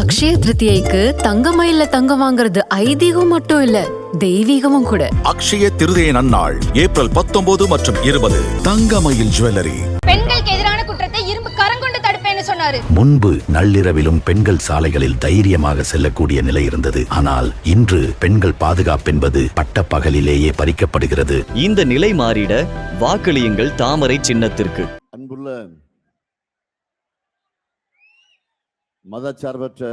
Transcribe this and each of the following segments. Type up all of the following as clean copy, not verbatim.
அக்ஷய திருதியைக்கு தங்கமயில்ல தங்கம் வாங்குறது ஐதீகம் மட்டும் இல்ல, தெய்வீகமும் கூட. அக்ஷய திருதியை நன்னாள் ஏப்ரல் 19 மற்றும் 20. தங்கமயில் ஜுவல்லரி. பெண்களுக்கு எதிரான குற்றத்தை இரும்பு கரங்கொண்டு தடுப்பேன்னு சொன்னாரு. முன்பு நள்ளிரவிலும் பெண்கள் சாலைகளில் தைரியமாக செல்லக்கூடிய நிலை இருந்தது. ஆனால் இன்று பெண்கள் பாதுகாப்பு என்பது பட்ட பகலிலேயே பறிக்கப்படுகிறது. இந்த நிலை மாறிட வாக்களியுங்கள் தாமரை சின்னத்திற்கு. அன்புள்ள மதச்சார்பற்ற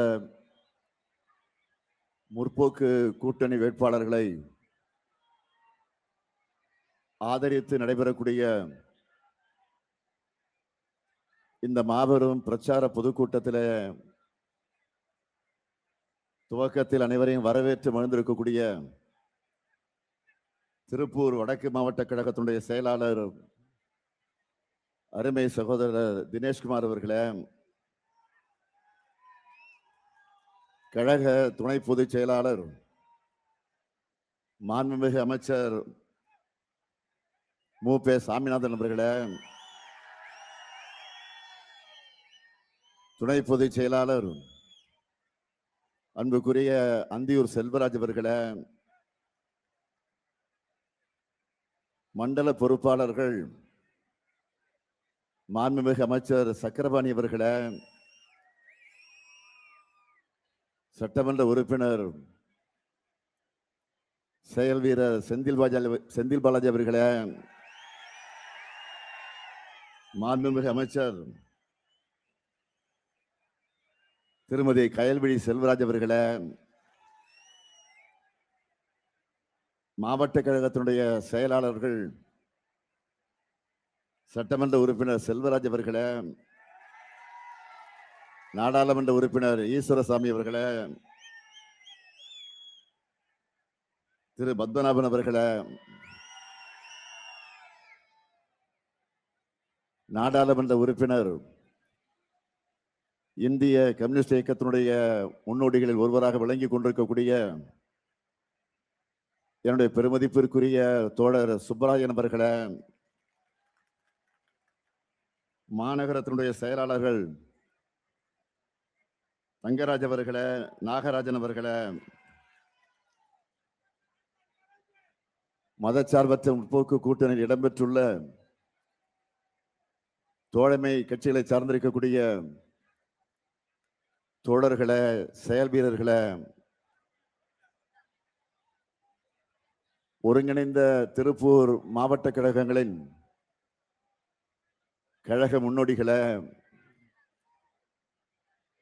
முற்போக்கு கூட்டணி வேட்பாளர்களை ஆதரித்து நடைபெறக்கூடிய இந்த மாபெரும் பிரச்சார பொதுக்கூட்டத்தில் துவக்கத்தில் அனைவரையும் வரவேற்று மகிழ்ந்திருக்கக்கூடிய திருப்பூர் வடக்கு மாவட்ட கழகத்தினுடைய செயலாளர் அருமை சகோதரர் தினேஷ்குமார் அவர்களே, கழக துணை பொதுச் செயலாளர் மாண்புமிகு அமைச்சர் மு.பே. சாமிநாதன் அவர்களே, துணை பொதுச் செயலாளர் அன்புக்குரிய அந்தியூர் செல்வராஜ் அவர்களே, மண்டல பொறுப்பாளர்கள் மாண்புமிகு அமைச்சர் சக்கரபாணி அவர்களே, சட்டமன்ற உறுப்பினர் செயல் வீரர் செந்தில் பாலாஜி அவர்களே, மாண்புமிகு அமைச்சர் திருமதி கயல்விழி செல்வராஜ் அவர்களே, மாவட்ட கழகத்தினுடைய செயலாளர்கள் சட்டமன்ற உறுப்பினர் செல்வராஜ் அவர்களே, நாடாளுமன்ற உறுப்பினர் ஈஸ்வரசாமி அவர்களே, திரு பத்மநாபன் அவர்களே, நாடாளுமன்ற உறுப்பினர் இந்திய கம்யூனிஸ்ட் இயக்கத்தினுடைய முன்னோடிகளில் ஒருவராக விளங்கி கொண்டிருக்கக்கூடிய என்னுடைய பெருமதிப்பிற்குரிய தோழர் சுப்பராயன் அவர்களே, மாநகரத்தினுடைய செயலாளர்கள் தங்கராஜ் அவர்களே, நாகராஜன் அவர்களே, மதச்சார்பற்ற முற்போக்கு கூட்டணியில் இடம்பெற்றுள்ள தோழமை கட்சிகளை சார்ந்திருக்கக்கூடிய தோழர்களே, செயல் வீரர்களே, ஒருங்கிணைந்த திருப்பூர் மாவட்ட கழகங்களின் கழக முன்னோடிகளே,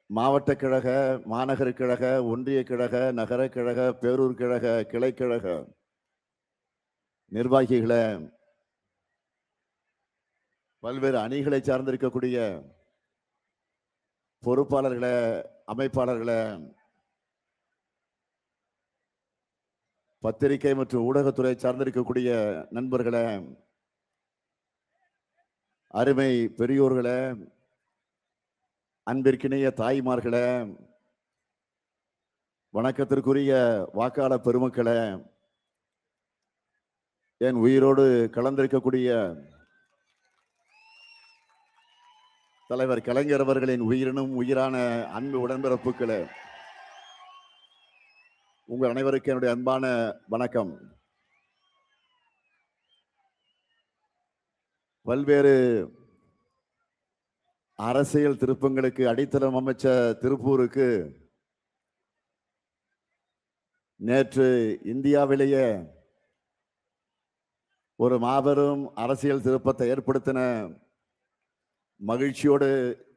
மாவட்ட கழக, மாநகர கழக, ஒன்றிய கழக, நகர கழக, பேரூர் கழக, கிளைக்கழக நிர்வாகிகளே, பல்வேறு அணிகளை சார்ந்திருக்கக்கூடிய பொறுப்பாளர்களே, அமைப்பாளர்களே, பத்திரிகை மற்றும் ஊடகத்துறை சார்ந்திருக்கக்கூடிய நண்பர்களே, அருமை பெரியோர்களே, அன்பிற்கிணைய தாய்மார்களே, வணக்கத்திற்குரிய வாக்காளர் பெருமக்களே, என் உயிரோடு கலந்திருக்கக்கூடிய தலைவர் கலைஞர் அவர்களின் உயிரினும் உயிரான அன்பு உடன்பிறப்புகளே, உங்கள் அனைவருக்கும் என்னுடைய அன்பான வணக்கம். பல்வேறு அரசியல் திருப்பங்களுக்கு அடித்தளம் அமைச்ச திருப்பூருக்கு நேற்று இந்தியாவிலேயே ஒரு மாபெரும் அரசியல் திருப்பத்தை ஏற்படுத்தின மகிழ்ச்சியோடு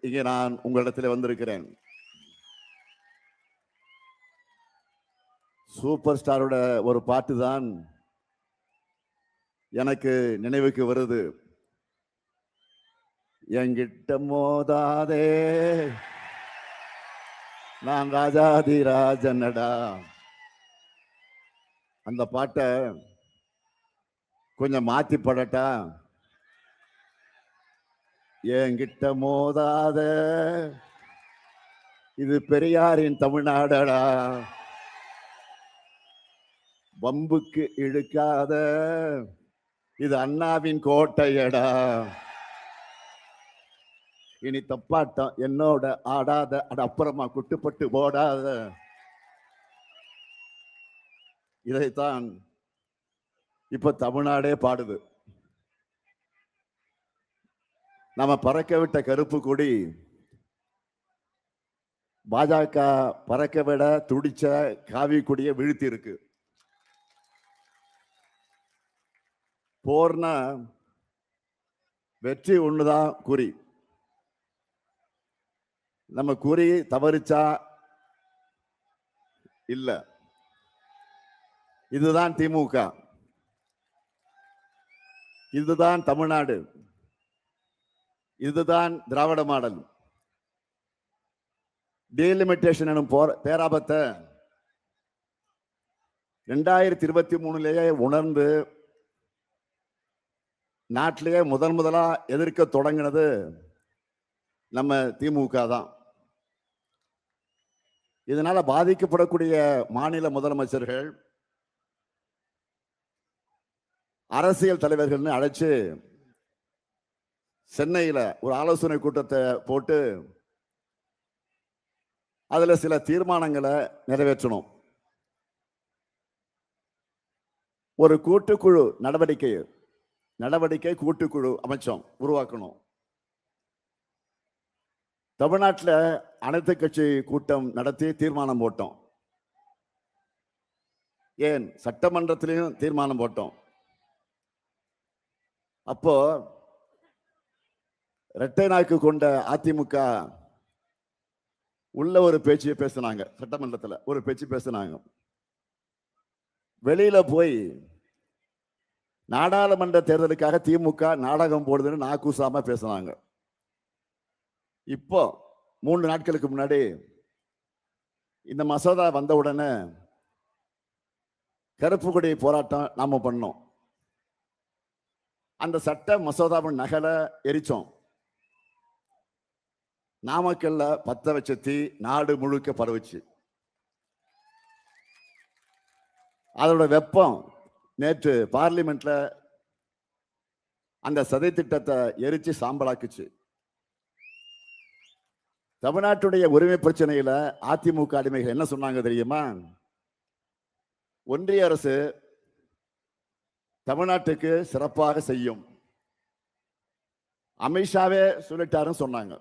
இங்கே நான் உங்களிடத்தில் வந்திருக்கிறேன். சூப்பர் ஸ்டாரோட ஒரு பாட்டு தான் எனக்கு நினைவுக்கு வருது. என்கிட்ட மோதாதே நான் ராஜாதி ராஜனடா. அந்த பாட்டை கொஞ்சம் மாத்தி படட்டா. என்கிட்ட மோதாத இது பெரியாரின் தமிழ்நாடடா, வம்புக்கு இழுக்காத இது அண்ணாவின் கோட்டையடா. இனி தப்பாட்டம் என்னோட ஆடாத, அட அப்புறமா குட்டுப்பட்டு போடாத. இதைத்தான் இப்ப தமிழ்நாடே பாடுது. நம்ம பறக்க விட்ட கருப்பு கொடி பாஜக பறக்க விட துடிச்ச காவி கொடியை வீழ்த்தி இருக்கு. போர்னா வெற்றி ஒண்ணுதான் குறி. நம்ம குறி தவறிச்சா இல்ல. இதுதான் திமுக, இதுதான் தமிழ்நாடு, இதுதான் திராவிட மாடல். டீலிமிட்டேஷன் எனும் பேராபத்தை 2023 உணர்ந்து நாட்டிலேயே முதலா எதிர்க்க தொடங்கினது நம்ம திமுக தான். இதனால பாதிக்கப்படக்கூடிய மாநில முதலமைச்சர்கள், அரசியல் தலைவர்கள்னு அழைச்சு சென்னையில ஒரு ஆலோசனை கூட்டத்தை போட்டு அதுல சில தீர்மானங்களை நிறைவேற்றணும். ஒரு கூட்டுக்குழு நடவடிக்கை கூட்டுக்குழு அமைச்சோம், உருவாக்கணும். தமிழ்நாட்டில் அனைத்து கட்சி கூட்டம் நடத்தி தீர்மானம் போட்டோம். ஏன் சட்டமன்றத்திலையும் தீர்மானம் போட்டோம். அப்போ இரட்டை நாக்கு கொண்ட அதிமுக உள்ள ஒரு பேச்சு பேசினாங்க, சட்டமன்றத்தில் ஒரு பேச்சு பேசினாங்க. வெளியில போய் நாடாளுமன்ற தேர்தலுக்காக திமுக நாடகம் போடுதுன்னு நாக்கூசாம பேசினாங்க. இப்போ 3 நாட்களுக்கு முன்னாடி இந்த மசோதா வந்த உடனே கருப்பு கொடி போராட்டம் நாம பண்ணோம். அந்த சட்ட மசோதாவின் நகலை எரிச்சோம். நாமக்கல்ல 10 வச்ச தீ நாடு முழுக்க பரவுச்சு. அதோட வெப்பம் நேற்று பார்லிமெண்ட்ல அந்த சதி திட்டத்தை எரிச்சு சாம்பலாக்குச்சு. தமிழ்நாட்டுடைய உரிமை பிரச்சனையில அதிமுக அடிமைகள் என்ன சொன்னாங்க தெரியுமா? ஒன்றிய அரசு தமிழ்நாட்டுக்கு சிறப்பாக செய்யும், அமித்ஷாவே சொல்லிட்டாருன்னு சொன்னாங்க.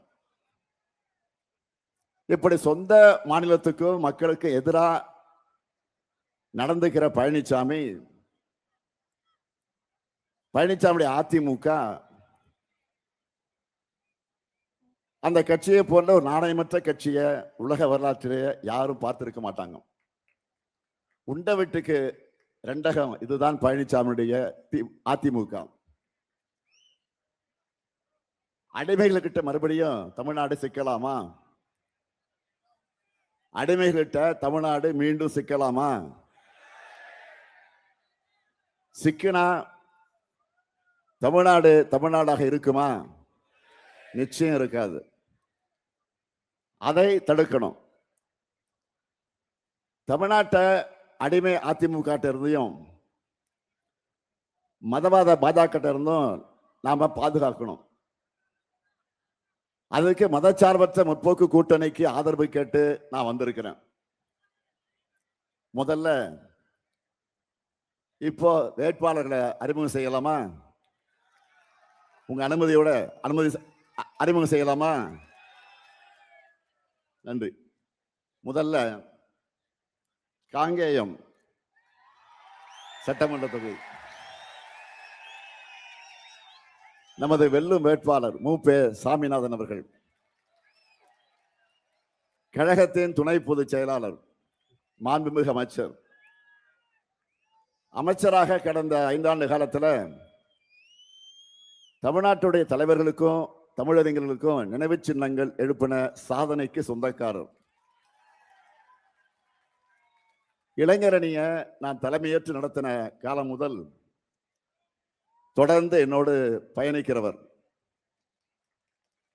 இப்படி சொந்த மாநிலத்துக்கும் மக்களுக்கு எதிராக நடந்துக்கிற பழனிசாமி அதிமுக அந்த கட்சியை போன்ற ஒரு நாணயமற்ற கட்சியை உலக வரலாற்றிலே யாரும் பார்த்திருக்க மாட்டாங்க. உண்ட வீட்டுக்கு ரெண்டகம், இதுதான் பழனிசாமியுடைய அதிமுக. அடிமைகள்கிட்ட மறுபடியும் தமிழ்நாடு சிக்கலாமா? அடிமைகள்கிட்ட தமிழ்நாடு மீண்டும் சிக்கலாமா? சிக்கினா தமிழ்நாடு தமிழ்நாடாக இருக்குமா? நிச்சயம் இருக்காது. அதை தடுக்கணும். தமிழ்நாட்டை அடிமை அதிமுக இருந்தையும் மதவாத பாஜக இருந்தும் நாம பாதுகாக்கணும். அதுக்கு மதச்சார்பற்ற முற்போக்கு கூட்டணிக்கு ஆதரவு கேட்டு நான் வந்திருக்கிறேன். முதல்ல இப்போ வேட்பாளர்களை அறிமுகம் செய்யலாமா? உங்க அனுமதியோட அறிமுகம் செய்யலாமா? நன்றி. முதல்ல காங்கேயம் சட்டமன்ற தொகுதி நமது வெல்லும் வேட்பாளர் மூப்பே சாமிநாதன் அவர்கள், கழகத்தின் துணை பொதுச் செயலாளர், மாண்புமிகு அமைச்சர். அமைச்சராக கடந்த 5 ஆண்டு காலத்தில் தமிழ்நாட்டுடைய தலைவர்களுக்கும் தமிழறிஞர்களுக்கும் நினைவு சின்னங்கள் எழுப்பின சாதனைக்கு சொந்தக்காரர். இளைஞரணியை நான் தலைமையேற்று நடத்தின காலம் முதல் தொடர்ந்து என்னோடு பயணிக்கிறவர்.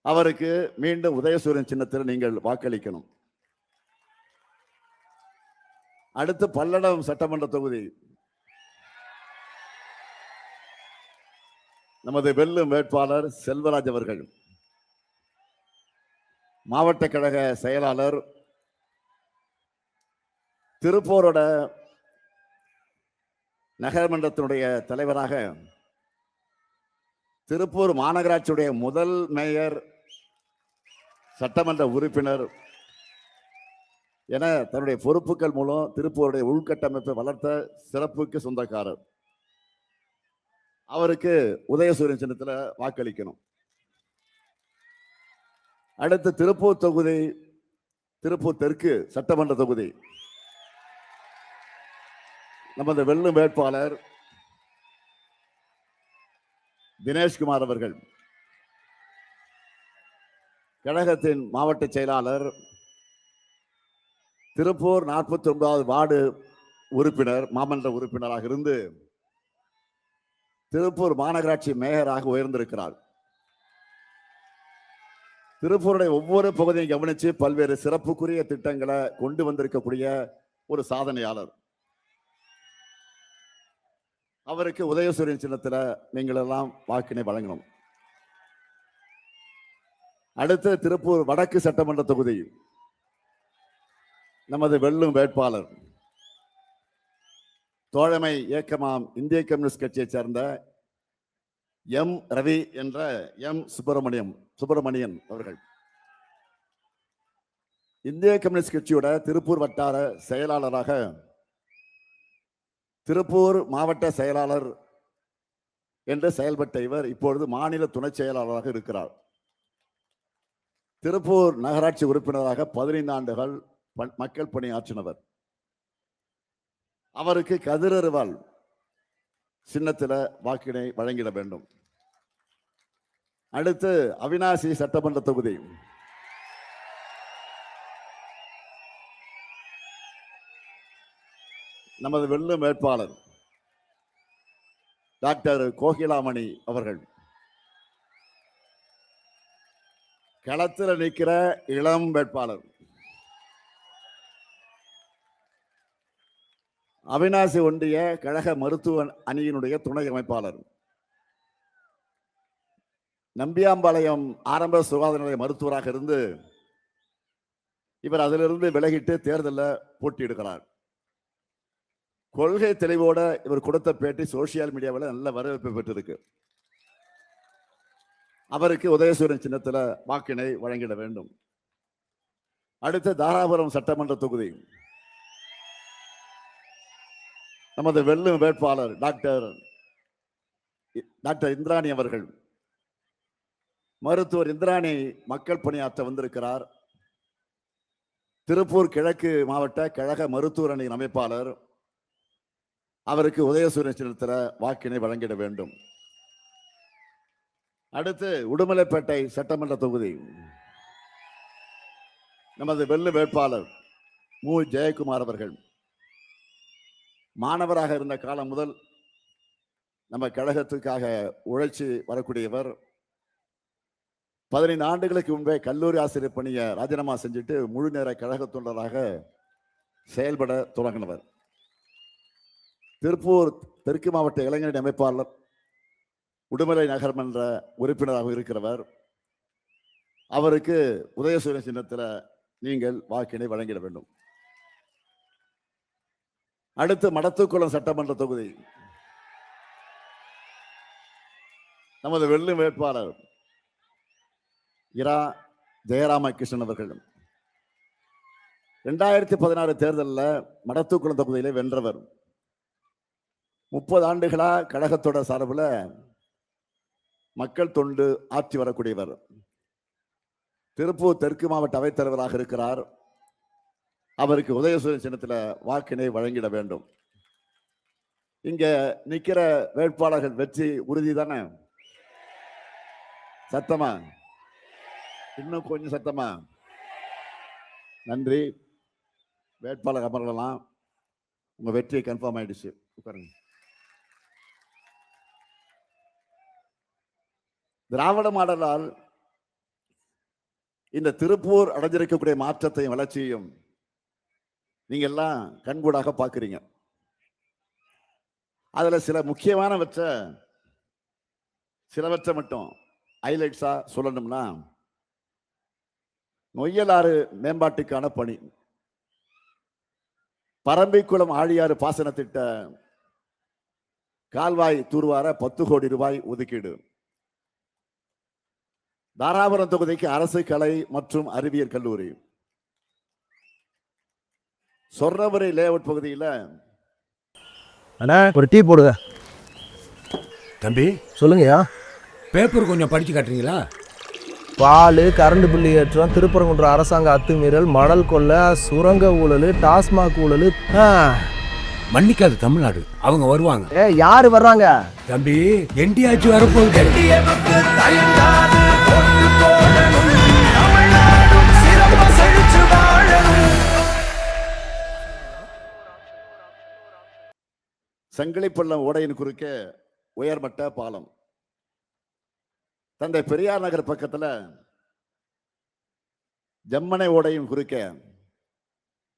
அவருக்கு மீண்டும் உதயசூரியன் சின்னத்தில் நீங்கள் வாக்களிக்கணும். அடுத்து பல்லடம் சட்டமன்ற தொகுதி நமது வெல்லும் வேட்பாளர் செல்வராஜ் அவர்கள். மாவட்ட கழக செயலாளர், திருப்பூரோட நகரமன்றத்தினுடைய தலைவராக, திருப்பூர் மாநகராட்சியுடைய முதல் மேயர், சட்டமன்ற உறுப்பினர் என தன்னுடைய பொறுப்புகள் மூலம் திருப்பூருடைய உள்கட்டமைப்பை வளர்த்த சிறப்புக்கு சொந்தக்காரர். அவருக்கு உதயசூரியன் சின்னத்தில் வாக்களிக்கணும். அடுத்து திருப்பூர் தொகுதி, திருப்பூர் தெற்கு சட்டமன்ற தொகுதி, நமது வெல்லும் வேட்பாளர் தினேஷ்குமார் அவர்கள், கழகத்தின் மாவட்ட செயலாளர், திருப்பூர் 49வது வார்டு உறுப்பினர், மாமன்ற உறுப்பினராக இருந்து திருப்பூர் மாநகராட்சி மேயராக உயர்ந்திருக்கிறார். திருப்பூருடைய ஒவ்வொரு பகுதியும் கவனித்து பல்வேறு சிறப்புக்குரிய திட்டங்களை கொண்டு வந்திருக்கக்கூடிய ஒரு சாதனையாளர். அவருக்கு உதயசூரியன் சின்னத்தில் நீங்கள் எல்லாம் வாக்கினை வழங்கணும். அடுத்து திருப்பூர் வடக்கு சட்டமன்ற தொகுதி, நமது வெல்லும் வேட்பாளர், தோழமை இயக்கமாம் இந்திய கம்யூனிஸ்ட் கட்சியை சேர்ந்த எம் ரவி என்ற எம் சுப்பிரமணியன் அவர்கள், இந்திய கம்யூனிஸ்ட் கட்சியோட திருப்பூர் வட்டார செயலாளராக, திருப்பூர் மாவட்ட செயலாளர் என்று செயல்பட்ட இவர் இப்பொழுது மாநில துணை செயலாளராக இருக்கிறார். திருப்பூர் நகராட்சி உறுப்பினராக 15 ஆண்டுகள் மக்கள் பணியாற்றினவர். அவருக்கு கதிரறிவால் சின்னத்தில் வாக்கினை வழங்கிட வேண்டும். அடுத்து அவிநாசி சட்டமன்ற தொகுதி, நமது வெல்லும் வேட்பாளர் டாக்டர் கோகிலாமணி அவர்கள், களத்தில் நிற்கிற இளம் வேட்பாளர், அவிநாசி ஒன்றிய கழக மருத்துவ அணியினுடைய துணை அமைப்பாளர், நம்பியாம்பாளையம் ஆரம்ப சுகாதார நிலைய மருத்துவராக இருந்து இவர் அதிலிருந்து விலகிட்டு தேர்தலில் போட்டியிடுகிறார். கொள்கை தெளிவோட இவர் கொடுத்த பேட்டி சோசியல் மீடியாவில் நல்ல வரவேற்பு பெற்றிருக்கு. அவருக்கு உதயசூரியன் சின்னத்தில் வாக்கினை வழங்கிட வேண்டும். அடுத்து தாராபுரம் சட்டமன்ற தொகுதி, நமது வெல்லும் வேட்பாளர் டாக்டர் இந்திராணி அவர்கள், மருத்துவர் இந்திராணி மக்கள் பணியாற்ற வந்திருக்கிறார். திருப்பூர் கிழக்கு மாவட்ட கழக மருத்துவர் அணியின் அமைப்பாளர். அவருக்கு உதயசூரியன் சின்னத்தில் வாக்கினை வழங்கிட வேண்டும். அடுத்து உடுமலைப்பேட்டை சட்டமன்ற தொகுதி, நமது வெல்லும் வேட்பாளர் மு ஜெயக்குமார் அவர்கள், மாணவராக இருந்த காலம் முதல் நம்ம கழகத்துக்காக உழைச்சி வரக்கூடியவர். 15 ஆண்டுகளுக்கு முன்பே கல்லூரி ஆசிரியர் பணியை ராஜினாமா செஞ்சுட்டு முழு நேர கழக தொண்டராக செயல்பட தொடங்கினவர். திருப்பூர் தெற்கு மாவட்ட இளைஞரணி அமைப்பாளர், உடுமலை நகர்மன்ற உறுப்பினராக இருக்கிறவர். அவருக்கு உதயசூரியன் சின்னத்தில் நீங்கள் வாக்கினை வழங்கிட வேண்டும். அடுத்து மடத்துக்குளம் சட்டமன்ற தொகுதி, நமது வெல்லும் வேட்பாளர் இரா ஜெயராமகிருஷ்ணன் அவர்கள் 2016 தேர்தலில் மடத்துக்குளம் தொகுதியிலே வென்றவர். 30 ஆண்டுகளா கழகத்தோட சார்பில் மக்கள் தொண்டு ஆற்றி வரக்கூடியவர். திருப்பூர் தெற்கு மாவட்ட அவைத்தலைவராக இருக்கிறார். அவருக்கு உதயசூரியன் சின்னத்தில் வாக்கினை வழங்கிட வேண்டும். இங்க நிக்கிற வேட்பாளர்கள் வெற்றி உறுதி தானே? சத்தமா, இன்னும் கொஞ்சம் சத்தமா. நன்றி. வேட்பாளர் அமரலாம். உங்க வெற்றி கன்ஃபார்ம் ஆயிடுச்சு. உட்காருங்க. திராவிட மாடலால் இந்த திருப்பூர் அடைஞ்சிருக்கக்கூடிய மாற்றத்தையும் வளர்ச்சியையும் நீங்க எல்லாம் கண்கூடாக பார்க்குறீங்க. அதுல சிலவற்றை மட்டும் ஹைலைட்ஸா சொல்லணும்னா, நொய்யலாறு மேம்பாட்டுக்கான பணி, பரம்பிக்குளம் ஆழியாறு பாசன திட்ட கால்வாய் தூர்வார 10 கோடி ரூபாய் ஒதுக்கீடு. தாராபுரம் தொகுதிக்கு அரசு கலை மற்றும் அறிவியல் கல்லூரி. சொர்ணபுரி லேஅவுட் பகுதியில் அண்ணா ஒரு டீ போடுங்க. தம்பி சொல்லுங்கய்யா. பேப்பர் கொஞ்சம் படிச்சு காட்டுறீங்களா? பால், கரண்ட் பில்லு ஏற்றம், திருப்பரங்குன்றம் அரசாங்க அத்துமீறல், மணல் கொள்ளை, சுரங்க ஊழல், டாஸ்மாக் ஊழல். மன்னிக்காது தமிழ்நாடு, அவங்க வருவாங்க. யாரு வர்றாங்க? தம்பி என்டிஆச்சு வரப்போகுது. சங்கிலிப்பள்ளம் ஓடையின் குறுக்கே உயர்மட்ட பாலம். தந்தை பெரியார் நகர் பக்கத்துல ஜம்மனை ஓடையின் குறுக்கே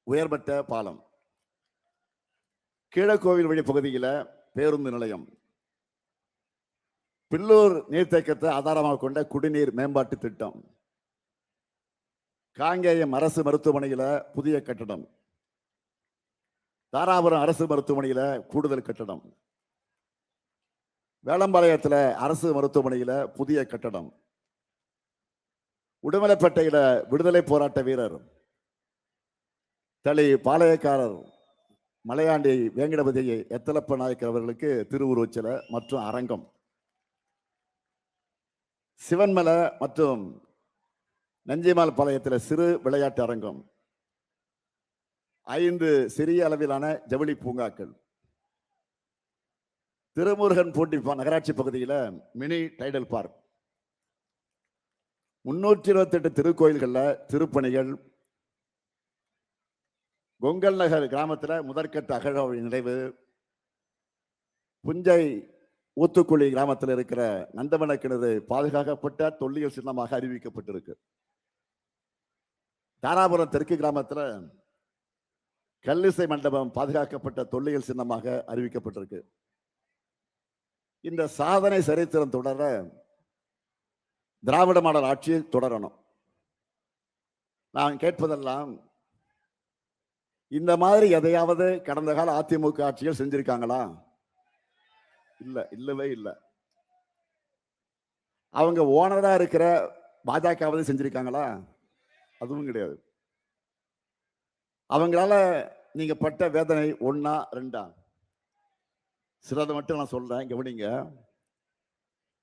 உயர்மட்ட பாலம். கீழக்கோவில் வழி பகுதியில் பேருந்து நிலையம். பில்லூர் நீர்த்தேக்கத்தை ஆதாரமாக கொண்ட குடிநீர் மேம்பாட்டு திட்டம். காங்கேயம் அரசு மருத்துவமனையில புதிய கட்டடம். தாராபுரம் அரசு மருத்துவமனையில கூடுதல் கட்டடம். வேளம்பாளையத்தில் அரசு மருத்துவமனையில புதிய கட்டடம். உடுமலைப்பேட்டையில விடுதலை போராட்ட வீரர் தளி பாளையக்காரர் மலையாண்டி வேங்கடபதி எத்தலப்ப நாயக்கர் அவர்களுக்கு திருவுருவச் சிலை மற்றும் அரங்கம். சிவன்மலை மற்றும் நஞ்சிமால் பாளையத்தில் சிறு விளையாட்டு அரங்கம். 5 சிறிய அளவிலான ஜவுளி பூங்காக்கள். திருமுருகன் பூண்டி நகராட்சி பகுதியில் மினி டைடல் பார்க். 328 திருக்கோயில்களில் திருப்பணிகள். கொங்கல் நகர் கிராமத்தில் முதற்கட்ட அகழ்வாய்வு நிறைவு. புஞ்சை ஊத்துக்குழி கிராமத்தில் இருக்கிற நந்தவன கிணறு பாதுகாக்கப்பட்ட தொல்லியல் சின்னமாக அறிவிக்கப்பட்டிருக்கு. தாராபுரம் தெற்கு கிராமத்தில் கல்லிசை மண்டபம் பாதுகாக்கப்பட்ட தொல்லியல் சின்னமாக அறிவிக்கப்பட்டிருக்கு. இந்த சாதனை சரித்திரம் தொடர திராவிட மாடல் ஆட்சி தொடரணும். நான் கேட்பதெல்லாம், இந்த மாதிரி எதையாவது கடந்த கால அதிமுக ஆட்சிகள் செஞ்சிருக்காங்களா? இல்லவே இல்லை. அவங்க ஓனரா இருக்கிற பாஜகவது செஞ்சிருக்காங்களா? அதுவும் கிடையாது. அவங்களால நீங்க பட்ட வேதனை 1 2 சிலதை மட்டும் நான் சொல்றேன், கவனிங்க.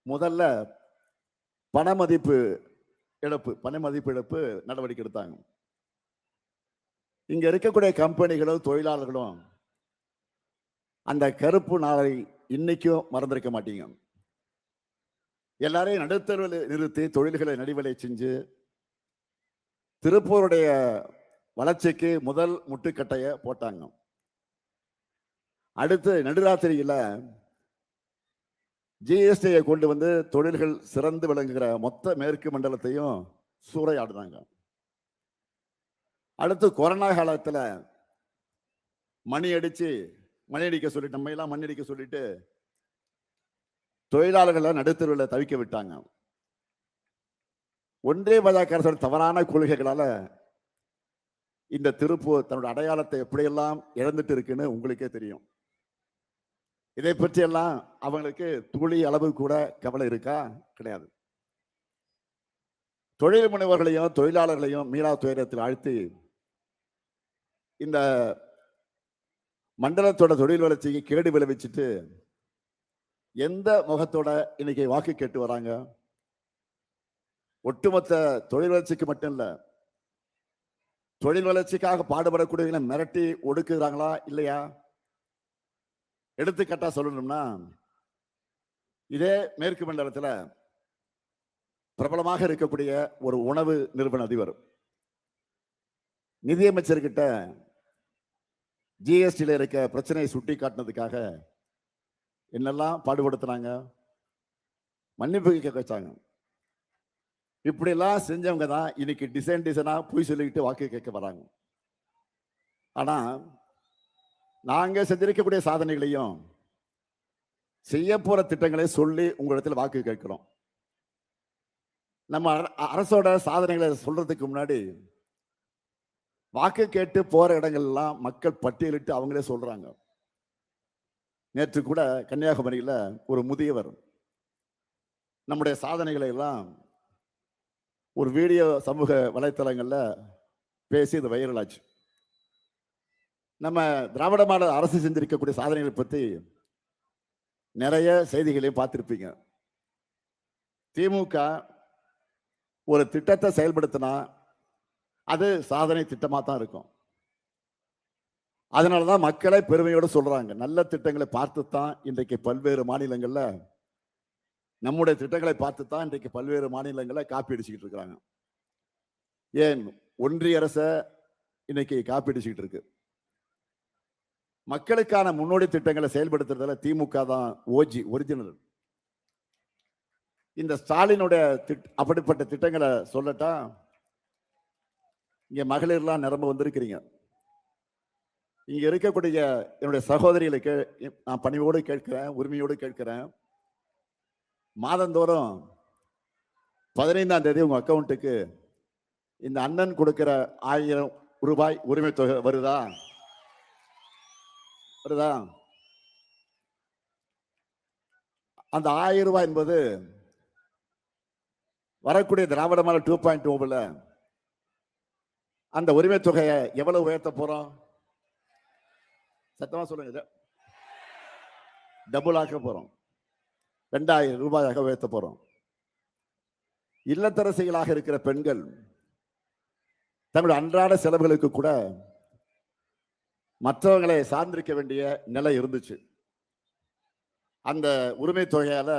முதல்ல பண மதிப்பு இழப்பு நடவடிக்கை எடுத்தாங்க. இங்க இருக்கக்கூடிய கம்பெனிகளும் தொழிலாளர்களும் அந்த கருப்பு நாளை இன்னைக்கும் மறந்திருக்க மாட்டீங்க. எல்லாரையும் நடுத்தருவில் நிறுத்தி தொழில்களை நடிவலை செஞ்சு திருப்பூருடைய வளர்ச்சிக்கு முதல் முட்டுக்கட்டைய போட்டாங்க. அடுத்து நடுராத்திரியில ஜிஎஸ்டியை கொண்டு வந்து தொழில்கள் சிறந்து விளங்குகிற மொத்த மேற்கு மண்டலத்தையும் சூறையாடுறாங்க. அடுத்து கொரோனா காலத்துல மணி அடிக்க சொல்லிட்டு, நம்ம எல்லாம் மணி அடிக்க சொல்லிட்டு தொழிலாளர்களை நடுத்தருவில் தவிக்க விட்டாங்க. ஒன்றே பாஜக அரசோட தவறான கொள்கைகளால இந்த திருப்பூர் தன்னோட அடையாளத்தை எப்படியெல்லாம் இழந்துட்டு இருக்குன்னு உங்களுக்கே தெரியும். இதை பற்றி எல்லாம் அவங்களுக்கு துளி அளவு கூட கவலை இருக்கா? கிடையாது. தொழில் முனைவர்களையும் தொழிலாளர்களையும் மீளா துயரத்தில் ஆழ்த்தி இந்த மண்டலத்தோட தொழில் வளர்ச்சிக்கு கேடு விளைவிச்சுட்டு எந்த முகத்தோட இன்னைக்கு வாக்கு கேட்டு வராங்க? ஒட்டுமொத்த தொழில் வளர்ச்சிக்கு மட்டும் இல்ல, தொழில் வளர்ச்சிக்காக பாடுபடக்கூடியவங்களை மிரட்டி ஒடுக்குறாங்களா இல்லையா? எடுத்துக்காட்டா சொல்லணும்னா, இதே மேற்கு மண்டலத்தில் பிரபலமாக இருக்கக்கூடிய ஒரு உணவு நிறுவன அதிபர் நிதியமைச்சர்கிட்ட ஜிஎஸ்டியில் இருக்க பிரச்சனையை சுட்டி காட்டினதுக்காக என்னெல்லாம் பாடுபடுத்துறாங்க, மன்னிப்பு கேட்க வச்சாங்க. இப்படியெல்லாம் செஞ்சவங்க தான் இன்னைக்கு டிசைனா போய் சொல்லிக்கிட்டு வாக்கு கேட்க வராங்க. ஆனா நாங்க செஞ்சிருக்கக்கூடிய சாதனைகளையும் செய்ய போற திட்டங்களை சொல்லி உங்களிடத்தில் வாக்கு கேட்கிறோம். நம்ம அரசோட சாதனைகளை சொல்றதுக்கு முன்னாடி வாக்கு கேட்டு போற இடங்கள்லாம் மக்கள் பட்டியலிட்டு அவங்களே சொல்றாங்க. நேற்று கூட கன்னியாகுமரியில ஒரு முதியவர் நம்முடைய சாதனைகளை எல்லாம் ஒரு வீடியோ சமூக வலைத்தளங்கள்ல பேசி இது வைரல் ஆச்சு. நம்ம திராவிட மாடல் அரசு செஞ்சிருக்கக்கூடிய சாதனைகளை பத்தி நிறைய செய்திகளையும் பார்த்திருப்பீங்க. திமுக ஒரு திட்டத்தை செயல்படுத்தினா அது சாதனை திட்டமா தான் இருக்கும். அதனாலதான் மக்களை பெருமையோடு சொல்றாங்க. நல்ல திட்டங்களை பார்த்து தான் இன்றைக்கு பல்வேறு மாநிலங்கள்ல நம்முடைய திட்டங்களை பார்த்து தான் இன்றைக்கு பல்வேறு மாநிலங்கள்ல காப்பி அடிச்சுக்கிட்டு இருக்கிறாங்க. ஏன் ஒன்றிய அரச இன்னைக்கு காப்பி அடிச்சுக்கிட்டு இருக்கு. மக்களுக்கான முன்னோடி திட்டங்களை செயல்படுத்துறதுல திமுக தான் ஓஜி ஒரிஜினல். இந்த ஸ்டாலினுடைய அப்படிப்பட்ட திட்டங்களை சொல்லட்டா, இங்க மகளிர்லாம் நிரம்ப வந்திருக்கிறீங்க. இங்க இருக்கக்கூடிய என்னுடைய சகோதரிகளுக்கு நான் பணிவோடு கேட்கிறேன், உரிமையோடு கேட்கிறேன். மாதந்தோறும் 15ஆம் தேதி உங்க அக்கௌண்ட்டுக்கு இந்த அண்ணன் கொடுக்கிற 1000 ரூபாய் உரிமை தொகை வருதா? அந்த 1000 ரூபாய் என்பது வரக்கூடிய திராவிட மாடல் 2.0 அந்த உரிமை தொகையை எவ்வளவு உயர்த்த போறோம்? சத்தமா சொல்லுங்க. டபுள் ஆக்க போறோம். 2000 ரூபாயாக உயர்த்த போறோம். இல்லத்தரசிகளாக இருக்கிற பெண்கள் தங்களுடைய அன்றாட செலவுகளுக்கு கூட மற்றவர்களை சார்ந்திருக்க வேண்டிய நிலை இருந்துச்சு. அந்த உரிமை தொகையால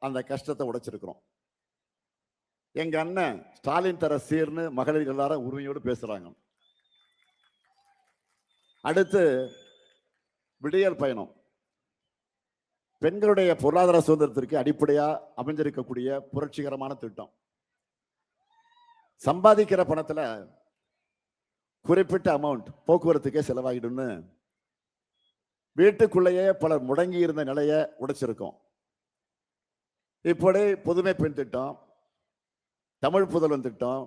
அந்த கஷ்டத்தை உடைச்சிருக்கிறோம். எங்க அண்ணன் ஸ்டாலின் தர சீர்னு மகளிர் எல்லாரும் உரிமையோடு பேசுறாங்க. அடுத்து விடியல் பயணம். பெண்களுடைய பொருளாதார சுதந்திரத்திற்கு அடிப்படையா அமைஞ்சிருக்கக்கூடிய புரட்சிகரமான திட்டம். சம்பாதிக்கிற பணத்துல குறிப்பிட்ட அமௌண்ட் போக்குவரத்துக்கே செலவாகிடும்னு வீட்டுக்குள்ளேயே பலர் முடங்கி இருந்த நிலையை உடைச்சிருக்கோம். இப்படி புதுமை பெண் திட்டம், தமிழ் புதல்வன் திட்டம்,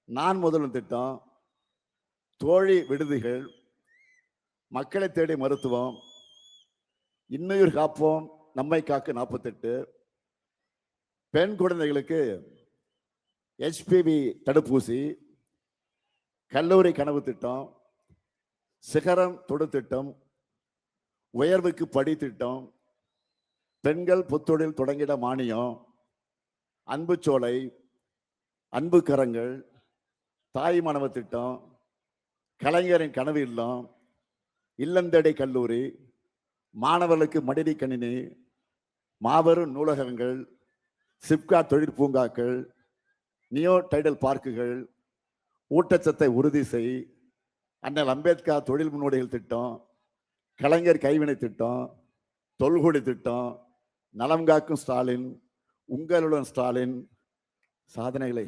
நான் முதல்வன் திட்டம், தோழி விடுதிகள், மக்களை தேடி மருத்துவம், இன்னுயிர் காப்போம் நம்மை காக்கு 48, பெண் குழந்தைகளுக்கு HPV தடுப்பூசி, கல்லூரி கனவு திட்டம், சிகரம் தொடு திட்டம், உயர்வுக்கு படி திட்டம், பெண்கள் புத்தொழில் தொடங்கிட மானியம், அன்பு சோலை, அன்பு கரங்கள், தாய் மாணவ திட்டம், கலைஞரின் கனவு இல்லம், இல்லந்தடை கல்லூரி, மாணவர்களுக்கு மடிடி கணினி, மாபெரும் நூலகங்கள், சிப்கா தொழிற்பூங்காக்கள், நியோ டைடல் பார்க்குகள், ஊட்டச்சத்தை உறுதி செய், அண்ணல் அம்பேத்கர் தொழில் முன்னோடிகள் திட்டம், கலைஞர் கைவினை திட்டம், தொல்குடி திட்டம், நலம் காக்கும் ஸ்டாலின், உங்களுடன் ஸ்டாலின். சாதனைகளை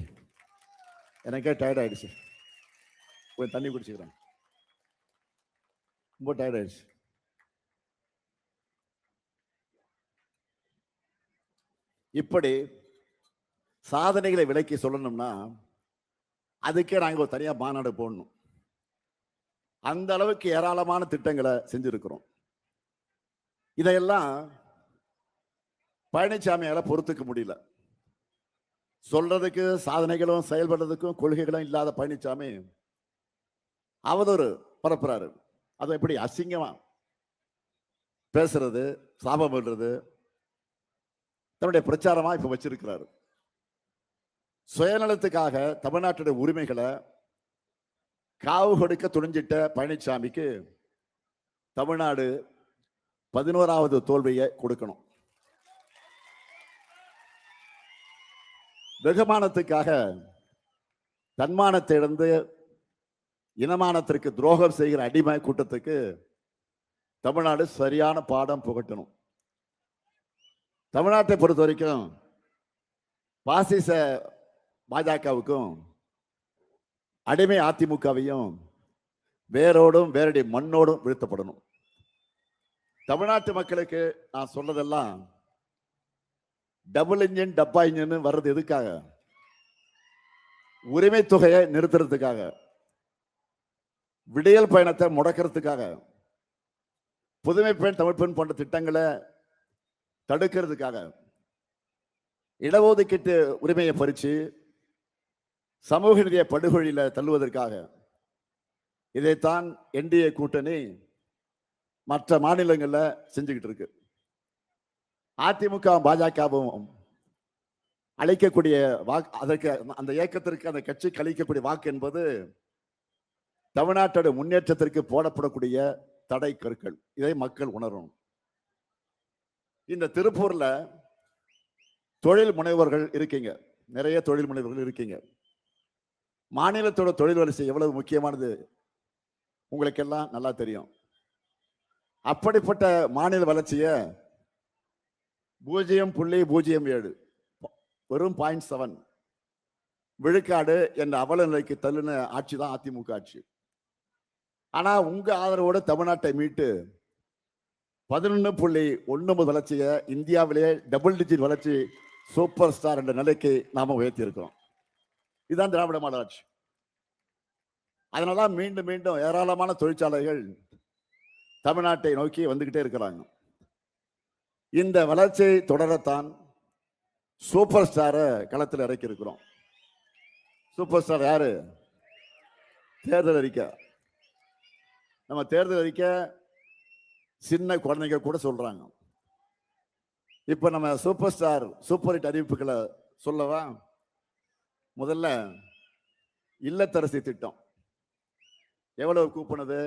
எனக்கே டயர்ட் ஆயிடுச்சு. போய் தண்ணி குடிச்சுக்கிறேன். ரொம்ப டயர்ட் ஆயிடுச்சு. இப்படி சாதனைகளை விலக்கி சொல்லணும்னா அதுக்கே நாங்கள் ஒரு தனியாக மாநாடு போடணும். அந்த அளவுக்கு ஏராளமான திட்டங்களை செஞ்சிருக்கிறோம். இதையெல்லாம் பழனிசாமியால பொறுத்துக்க முடியல. சொல்றதுக்கு சாதனைகளும் செயல்படுறதுக்கும் கொள்கைகளும் இல்லாத பழனிசாமி அவதூறு பரப்புறாரு. அதை எப்படி அசிங்கமா பேசுறது, சாபம் விடுறது தன்னுடைய பிரச்சாரமா இப்ப வச்சிருக்கிறாரு. சுயநலத்துக்காக தமிழ்நாட்டுடைய உரிமைகளை காவு கொடுக்க துணிஞ்சிட்ட பழனிசாமிக்கு தமிழ்நாடு 11வது தோல்வியை கொடுக்கணும். வெகுமானத்துக்காக தன்மானத்தை இழந்து இனமானத்திற்கு துரோகம் செய்கிற அடிமை கூட்டத்துக்கு தமிழ்நாடு சரியான பாடம் புகட்டணும். தமிழ்நாட்டை பொறுத்த வரைக்கும் பாசிச பாஜகவுக்கும் அடிமை அதிமுகவையும் வேரோடும் வேரடி மண்ணோடும் வீழ்த்தப்படணும். தமிழ்நாட்டு மக்களுக்கு நான் சொன்னதெல்லாம் டபுள் இன்ஜின் டப்பா இன்ஜின் வர்றது எதுக்காக? உரிமை தொகையை நிறுத்துறதுக்காக, விடியல் பயணத்தை முடக்கிறதுக்காக, புதுமை பெண் தமிழ் பெண் போன்ற திட்டங்களை தடுக்கிறதுக்காக, இடஒதுக்கீட்டு உரிமையை பறிச்சு சமூக நீதியை படுகொழியில தள்ளுவதற்காக. இதைத்தான் என்டிஏ கூட்டணி மற்ற மாநிலங்கள்ல செஞ்சுக்கிட்டு இருக்கு. அதிமுக பாஜகவும் அளிக்கக்கூடிய வாக்கு, அதற்கு அந்த இயக்கத்திற்கு அந்த கட்சிக்கு அளிக்கக்கூடிய வாக்கு என்பது தமிழ்நாட்டோட முன்னேற்றத்திற்கு போடப்படக்கூடிய தடை கற்கள். இதை மக்கள் உணரணும். இந்த திருப்பூர்ல தொழில் முனைவர்கள் இருக்கீங்க, நிறைய தொழில் முனைவர்கள் இருக்கீங்க. மாநிலத்தோட தொழில் வரிசை எவ்வளவு முக்கியமானது உங்களுக்கெல்லாம் நல்லா தெரியும். அப்படிப்பட்ட மாநில வளர்ச்சியை 0.07 வெறும் 0.7 விழுக்காடு என்ற அவல நிலைக்கு தள்ளுன ஆட்சி தான் அதிமுக ஆட்சி. ஆனா உங்க ஆதரவோடு தமிழ்நாட்டை மீட்டு 11.19 வளர்ச்சியை இந்தியாவிலேயே டபுள் டிஜிட் வளர்ச்சி சூப்பர் ஸ்டார் என்ற நிலைக்கு நாம உயர்த்தி இருக்கிறோம். இதுதான் திராவிட மாடல் ஆட்சி. அதனால மீண்டும் மீண்டும் ஏராளமான தொழிற்சாலைகள் தமிழ்நாட்டை நோக்கி வந்துகிட்டே இருக்கிறாங்க. இந்த வளர்ச்சியை தொடரத்தான் சூப்பர் ஸ்டாரை களத்தில் இறக்கி இருக்கிறோம். சூப்பர் ஸ்டார் யாரு? தேர்தல் அறிக்கை. நம்ம தேர்தல் அறிக்கை சின்ன குழந்தைங்க கூட சொல்றாங்க. இப்ப நம்ம சூப்பர் ஸ்டார் சூப்பர் ஹிட் அறிவிப்புகளை சொல்லவா? முதல்ல இல்லத்தரசி திட்டம் எவ்வளவு கூப்பினது?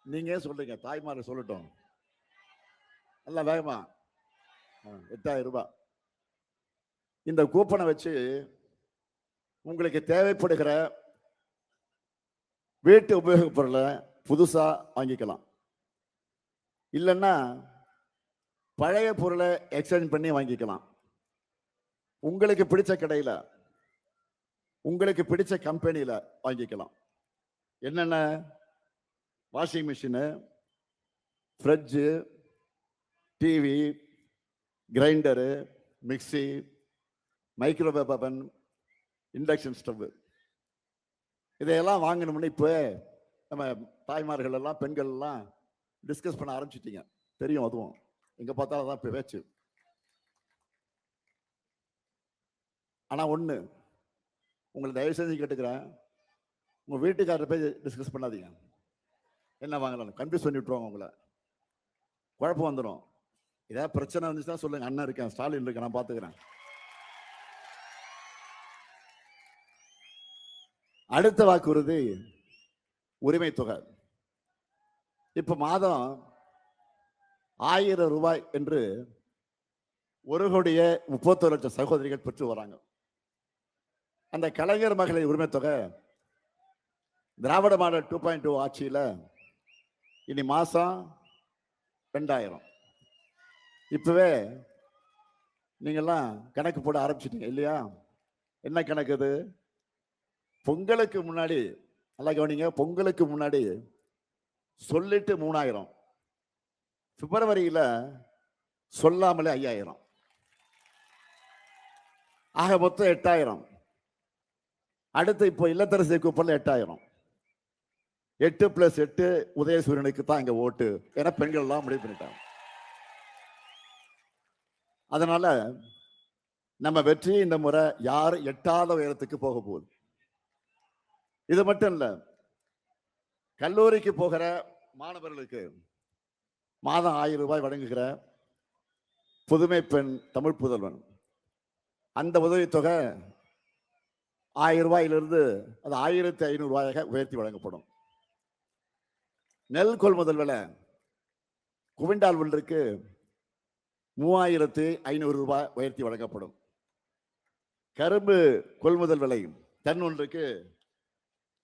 நீங்க சொல்றீங்க, தாய்மார் சொல்லட்டும். நல்லா வேகமா 8,000 ரூபாய். இந்த கூப்பனை வச்சு உங்களுக்கு தேவைப்படுகிற வீட்டு உபயோகப் பொருளை புதுசா வாங்கிக்கலாம். இல்லைன்னா பழைய பொருளை எக்ஸ்சேஞ்ச் பண்ணி வாங்கிக்கலாம். உங்களுக்கு பிடிச்ச கடையில, உங்களுக்கு பிடிச்ச கம்பெனியில வாங்கிக்கலாம். என்னென்ன? Washing machine, fridge, TV, grinder, mixie, microwave அவன், இண்டக்ஷன் ஸ்டவ். இதையெல்லாம் வாங்கணும்னு இப்போ நம்ம தாய்மார்கள் எல்லாம் பெண்கள் எல்லாம் டிஸ்கஸ் பண்ண ஆரம்பிச்சிட்டீங்க. தெரியும், அதுவும் எங்க பார்த்தாலும் தான் இப்போ பேச்சு. ஆனா ஒண்ணு உங்களை தயவு செஞ்சு கேட்டுக்கிறேன், உங்க வீட்டுக்காரர் போய் டிஸ்கஸ் பண்ணாதீங்க. என்ன வாங்கலாம் கன்ஃபியூஸ் பண்ணி விட்டுருவாங்க, உங்களை குழப்பம் வந்துடும். ஏதாவது பிரச்சனை வந்துச்சுன்னா சொல்லுங்க, அண்ணன் இருக்கேன், ஸ்டாலின் இருக்கேன், நான் பாத்துக்கிறேன். அடுத்த வாக்குறுதி உரிமை தொகை. இப்ப மாதம் 1000 ரூபாய் என்று 1,31,00,000 சகோதரிகள் பெற்று வராங்க. அந்த கலைஞர் மகளிர் உரிமை தொகை திராவிட மாடல் 2.2 ஆட்சியில இனி மாசம் 2000. இப்பவே நீங்கெல்லாம் கணக்கு போட ஆரம்பிச்சிட்டீங்க இல்லையா? என்ன கணக்கு அது? பொங்கலுக்கு முன்னாடி, நல்லா கவனிங்க, பொங்கலுக்கு முன்னாடி சொல்லிட்டு 3000, பிப்ரவரியில சொல்லாமலே 5000, ஆக மொத்தம் 8000. அடுத்து இப்போ இல்லத்தரசி கூப்பன்ல 8000. 8+8 உதயசூரியனுக்கு தான் இங்க ஓட்டு என பெண்கள் எல்லாம் முடிவு பண்ணிட்டாங்க. அதனால நம்ம வெற்றி இந்த முறை யார் எட்டாத உயரத்துக்கு போக போகுது. இது மட்டும் இல்ல, கல்லூரிக்கு போகிற மாணவர்களுக்கு மாதம் 1000 ரூபாய் வழங்குகிற புதுமை பெண் தமிழ் புதல்வன், அந்த உதவித்தொகை 1000 ரூபாயிலிருந்து அது 1500 ரூபாயாக உயர்த்தி வழங்கப்படும். நெல் கொள்முதல் விலை குவிண்டால் ஒன்றுக்கு 3500 ரூபாய் உயர்த்தி வழங்கப்படும். கரும்பு கொள்முதல் விலை டன் ஒன்றுக்கு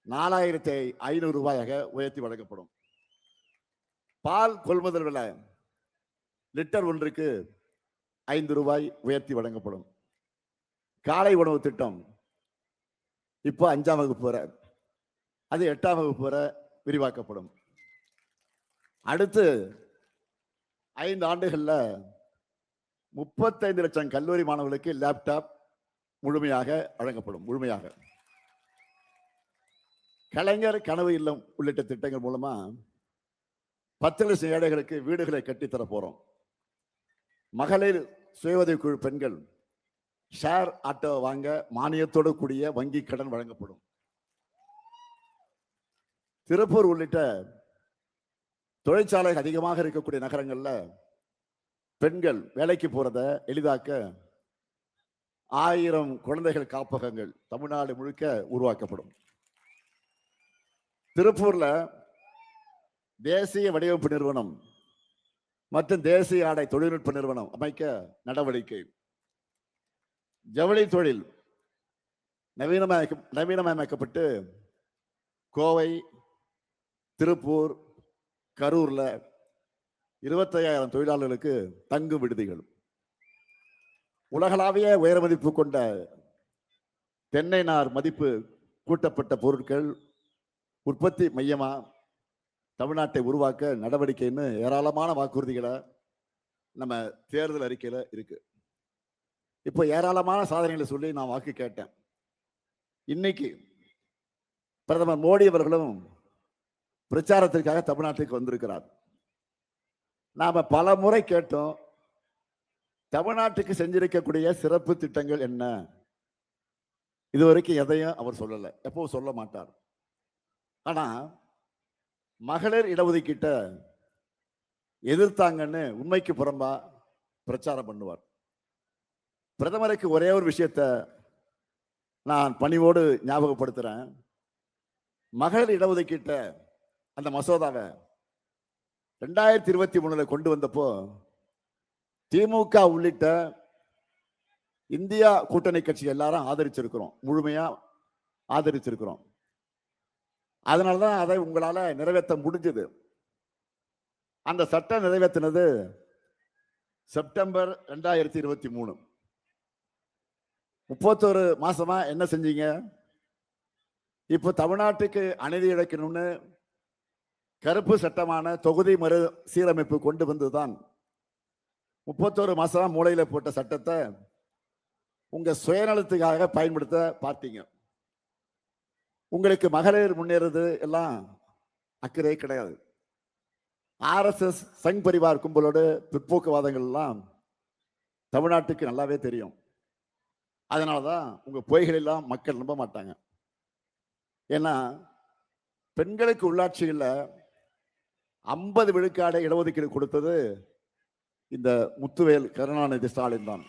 4500 ரூபாயாக உயர்த்தி வழங்கப்படும். பால் கொள்முதல் விலை லிட்டர் ஒன்றுக்கு 5 ரூபாய் உயர்த்தி வழங்கப்படும். காலை உணவு திட்டம் இப்போ 5ஆம் வகுப்பு வரை, அது 8ஆம் வகுப்பு வரை விரிவாக்கப்படும். அடுத்து 5 ஆண்டுகள்ல 35 லட்சம் கல்லூரி மாணவர்களுக்கு லேப்டாப் முழுமையாக வழங்கப்படும். முழுமையாக. கலைஞர் கனவு இல்லம் உள்ளிட்ட திட்டங்கள் மூலமா 10 லட்சம் ஏழைகளுக்கு வீடுகளை கட்டித்தர போறோம். மகளிர் சுய உதவிக்குழு பெண்கள் ஷேர் ஆட்டோ வாங்க மானியத்தோடு கூடிய வங்கி கடன் வழங்கப்படும். திருப்பூர் உள்ளிட்ட தொழிற்சாலை அதிகமாக இருக்கக்கூடிய நகரங்கள்ல பெண்கள் வேலைக்கு போறத எளிதாக்க 1000 குழந்தைகள் காப்பகங்கள் தமிழ்நாடு முழுக்க உருவாக்கப்படும். திருப்பூர்ல தேசிய வடிவமைப்பு நிறுவனம் மற்றும் தேசிய ஆடை தொழில்நுட்ப நிறுவனம் அமைக்க நடவடிக்கை. ஜவுளி தொழில் நவீனமயமாக்கப்பட்டு கோவை, திருப்பூர், கரூர்ல 25,000 தொழிலாளர்களுக்கு தங்கும் விடுதிகள். உலகளாவிய உயர மதிப்பு கொண்ட தென்னை நார் மதிப்பு கூட்டப்பட்ட பொருட்கள் உற்பத்தி மையமா தமிழ்நாட்டை உருவாக்க நடவடிக்கைன்னு ஏராளமான வாக்குறுதிகளை நம்ம தேர்தல் அறிக்கையில இருக்கு. இப்போ ஏராளமான சாதனைகளை சொல்லி நான் வாக்கு கேட்டேன். இன்னைக்கு பிரதமர் மோடி அவர்களும் பிரச்சாரத்திற்காக தமிழ்நாட்டுக்கு வந்திருக்கிறார். நாம பல முறை கேட்டோம், தமிழ்நாட்டுக்கு செஞ்சிருக்கக்கூடிய சிறப்பு திட்டங்கள் என்ன? இதுவரைக்கும் எதையும் அவர் சொல்லல, எப்பவும் சொல்ல மாட்டார். ஆனா மகளிர் இடஒதுக்கீட்ட எதிர்த்தாங்கன்னு உண்மைக்கு புறம்பா பிரச்சாரம் பண்ணுவார். பிரதமருக்கு ஒரே ஒரு விஷயத்தை நான் பணிவோடு ஞாபகப்படுத்துறேன். மகளிர் இடஒதுக்கீட்ட அந்த மசோதாவை 2023 கொண்டு வந்தப்போ திமுக உள்ளிட்ட இந்தியா கூட்டணி கட்சி எல்லாரும் ஆதரிச்சிருக்கிறோம், முழுமையா ஆதரிச்சிருக்கிறோம். அதனாலதான் அதை உங்களால நிறைவேற்ற முடிஞ்சது. அந்த சட்டம் நிறைவேற்றினது செப்டம்பர் 2023. 31 மாசமா என்ன செஞ்சீங்க? இப்போ தமிழ்நாட்டுக்கு அநீதி இழைக்கணும்னு கருப்பு சட்டமான தொகுதி மறு சீரமைப்பு கொண்டு வந்துதான் 31 மாசமா மூளையில போட்ட சட்டத்தை உங்க சுயநலத்துக்காக பயன்படுத்த பார்த்தீங்க. உங்களுக்கு மகளிர் முன்னேறது எல்லாம் அக்கறை கிடையாது. RSS சங் பரிவார் கும்பலோட பிற்போக்குவாதங்கள் எல்லாம் தமிழ்நாட்டுக்கு நல்லாவே தெரியும். அதனாலதான் உங்க பொய்கள் எல்லாம் மக்கள் நம்ப மாட்டாங்க. ஏன்னா பெண்களுக்கு உள்ளாட்சியில் 50 விழுக்காடு இடஒதுக்கீடு கொடுத்தது இந்த முத்துவேல் கருணாநிதி ஸ்டாலின் தான்.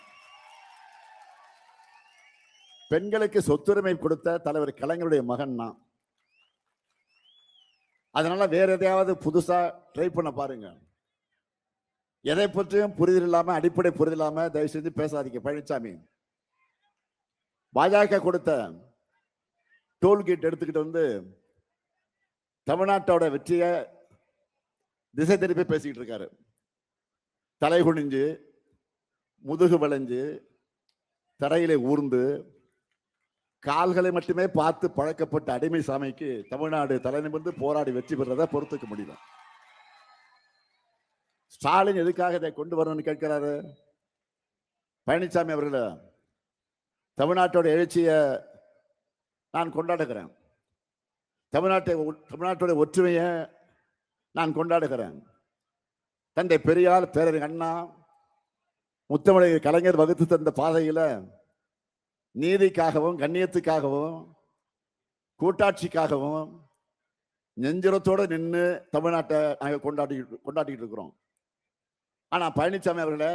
பெண்களுக்கு சொத்துரிமை கொடுத்த தலைவர் கலைஞருடைய மகன் தான். அதனால வேற எதையாவது புதுசா ட்ரை பண்ண பாருங்க. எதை பற்றியும் புரிதல் இல்லாம, அடிப்படை புரிதல் இல்லாம தயவு செஞ்சு பேசாதீங்க. பழனிசாமி பாஜக கொடுத்த டோல்கேட் எடுத்துக்கிட்டு வந்து தமிழ்நாட்டோட வெற்றியை திசை திருப்பி பேசிக்கிட்டு இருக்காரு. தலை குனிஞ்சு, முதுகு வளைஞ்சு, தரையிலே ஊர்ந்து, கால்களை மட்டுமே பார்த்து பழக்கப்பட்ட அடிமை சாமிக்கு தமிழ்நாடு தலை நிமிர்ந்து போராடி வெற்றி பெறதை பொறுத்துக்க முடியல. ஸ்டாலின் எதுக்காக இதை கொண்டு வரணும்னு கேட்கிறாரு? பழனிசாமி அவர்கள தமிழ்நாட்டோட எழுச்சியை நான் கொண்டாடுகிறேன். தமிழ்நாட்டோட ஒற்றுமையை நான் கொண்டாடுகிறேன். தந்தை பெரியார், பேரறிஞர் அண்ணா, முத்தமிழர் கலைஞர் வகுத்து தந்த பாதையில நீதிக்காகவும் கண்ணியத்துக்காகவும் கூட்டாட்சிக்காகவும் நெஞ்சுரத்தோடு நின்று தமிழ்நாட்டை நாங்கள் கொண்டாடிட்டு இருக்கிறோம். ஆனா பழனிசாமி அவர்களே,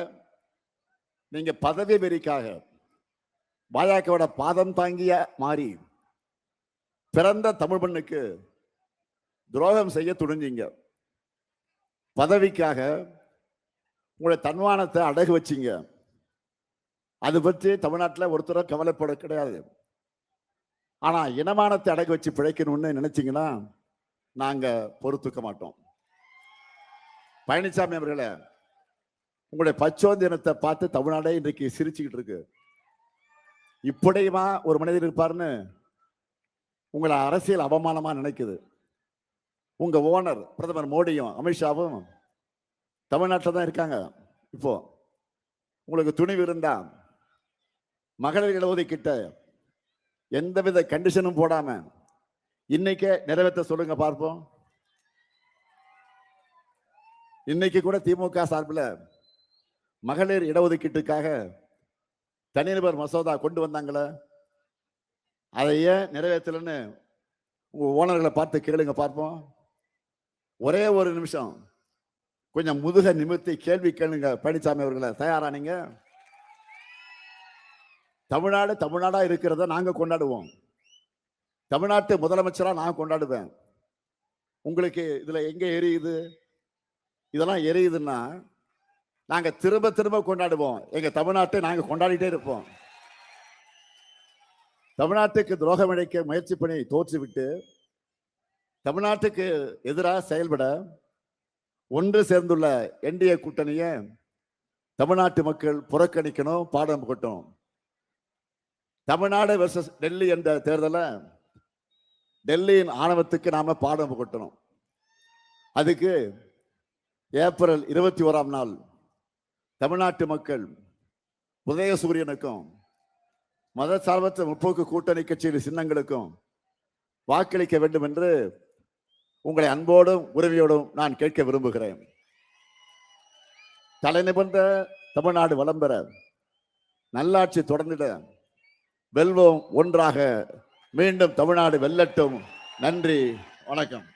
நீங்க பதவி வெறிக்காக பாஜகவோட பாதம் தாங்கிய மாறி பிறந்த தமிழ் மண்ணுக்கு துரோகம் செய்ய துணிஞ்சீங்க. பதவிக்காக உங்களுடைய தன்மானத்தை அடகு வச்சிங்க. அது பற்றி தமிழ்நாட்டில் ஒருத்தரும் கவலைப்பட கிடையாது. ஆனா இனமானத்தை அடகு வச்சு பிழைக்கணும்னு நினைச்சீங்கன்னா நாங்க பொறுத்துக்க மாட்டோம். பழனிசாமி அவர்களே, உங்களுடைய பச்சோந்தினத்தை பார்த்து தமிழ்நாடே இன்றைக்கு சிரிச்சுக்கிட்டு இருக்கு. இப்படியுமா ஒரு மனிதர் இருப்பாருன்னு உங்களை அரசியல் அவமானமா நினைக்குது. உங்க ஓனர் பிரதமர் மோடியும் அமித்ஷாவும் தமிழ்நாட்டில் தான் இருக்காங்க. இப்போ உங்களுக்கு துணிவு இருந்தா மகளிர் இடஒதுக்கீட்ட எந்தவித கண்டிஷனும் போடாம இன்னைக்கே நிறைவேற்ற சொல்லுங்க பார்ப்போம். இன்னைக்கு கூட திமுக சார்பில் மகளிர் இடஒதுக்கீட்டுக்காக தனிநபர் மசோதா கொண்டு வந்தாங்களே, அதை ஏன் நிறைவேற்றலன்னு உங்க ஓனர்களை பார்த்து கேளுங்க பார்ப்போம். ஒரே ஒரு நிமிஷம் கொஞ்சம் முதுக நிமிர்த்தி கேள்வி கேளுங்க பழனிசாமி அவர்களை. தயாரானீங்க? தமிழ்நாடு தமிழ்நாடா இருக்கிறத நாங்க கொண்டாடுவோம். தமிழ்நாட்டு முதலமைச்சரா நான் கொண்டாடுவேன். உங்களுக்கு இதுல எங்க எரியுது? இதெல்லாம் எரியுதுன்னா நாங்க திரும்ப திரும்ப கொண்டாடுவோம். எங்க தமிழ்நாட்டை நாங்க கொண்டாடிட்டே இருப்போம். தமிழ்நாட்டுக்கு துரோகம் இழைக்க முயற்சி பண்ணி தோற்றுவிட்டு தமிழ்நாட்டுக்கு எதிராக செயல்பட ஒன்று சேர்ந்துள்ள என்டிஏ கூட்டணியை தமிழ்நாட்டு மக்கள் புறக்கணிக்கணும், பாடம் புகட்டணும். தமிழ்நாடு வெர்சஸ் டெல்லி என்ற தேர்தலை டெல்லியின் ஆணவத்துக்கு நாம பாடம் புகட்டணும். அதுக்கு ஏப்ரல் 21ஆம் நாள் தமிழ்நாட்டு மக்கள் உதயசூரியனுக்கும் மதசார்பற்ற முற்போக்கு கூட்டணி கட்சியின் சின்னங்களுக்கும் வாக்களிக்க வேண்டும் என்று உங்களை அன்போடும் உரிமையோடும் நான் கேட்க விரும்புகிறேன். தலைநிபந்த தமிழ்நாடு வளம் பெற, நல்லாட்சி தொடர்ந்திட வெல்வோம் ஒன்றாக. மீண்டும் தமிழ்நாடு வெல்லட்டும். நன்றி, வணக்கம்.